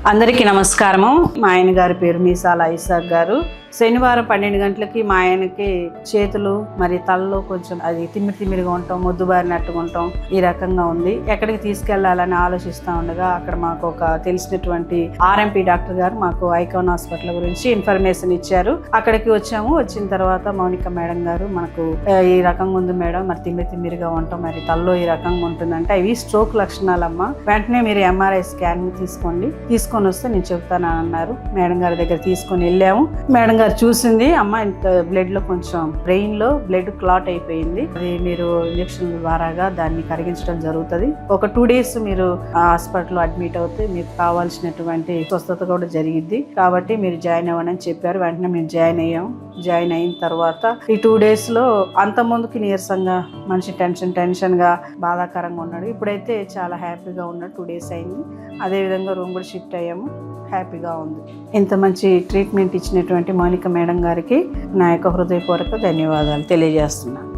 అందరికీ నమస్కారము. మా ఆయన గారి పేరు మీసాల ఐసాక్ గారు. శనివారం 12 గంటలకి మా ఆయనకి చేతులు మరి తలలో కొంచెం అది తిమ్మిరిగా ఉంటాం, మొద్దుబారినట్టుగా ఉంటాం, ఈ రకంగా ఉంది. ఎక్కడికి తీసుకెళ్లాలని ఆలోచిస్తూ ఉండగా అక్కడ మాకు ఒక తెలిసినటువంటి ఆర్ఎంపీ డాక్టర్ గారు మాకు ఐకాన్ హాస్పిటల్ గురించి ఇన్ఫర్మేషన్ ఇచ్చారు. అక్కడికి వచ్చాము. వచ్చిన తర్వాత మౌనిక మేడం గారు మనకు ఈ రకంగా ఉంది మేడం, మరి తిమ్మిరిగా ఉంటాం, మరి తలలో ఈ రకంగా ఉంటుందంటే అవి స్ట్రోక్ లక్షణాలమ్మా, వెంటనే మీరు ఎంఆర్ఐ స్కాన్ తీసుకొని వస్తే నేను చెప్తాను అన్నారు. మేడం గారి దగ్గర తీసుకొని వెళ్ళాము. మేడం గారు చూసింది, అమ్మ ఇంత బ్లడ్ లో కొంచెం బ్రెయిన్ లో బ్లడ్ క్లాట్ అయిపోయింది, అది మీరు ఇంజక్షన్ ద్వారాగా దాన్ని కరిగించడం జరుగుతుంది. ఒక 2 days మీరు హాస్పిటల్ అడ్మిట్ అవుతే మీకు కావాల్సినటువంటి స్వస్థత కూడా జరిగిద్ది, కాబట్టి మీరు జాయిన్ అవ్వండి అని చెప్పారు. వెంటనే మేము జాయిన్ అయ్యాము. జాయిన్ అయిన తర్వాత ఈ 2 days లో అంత ముందుకి నీరసంగా మనిషి టెన్షన్ గా బాధాకరంగా ఉన్నాడు. ఇప్పుడైతే చాలా హ్యాపీగా ఉన్నాడు. 2 days అయింది. అదేవిధంగా రూమ్ కూడా షిఫ్ట్ అయ్యాము. హ్యాపీగా ఉంది. ఇంత మంచి ట్రీట్మెంట్ ఇచ్చినటువంటి మౌనిక మేడం గారికి నా యొక్క హృదయపూర్వక ధన్యవాదాలు తెలియజేస్తున్నాను.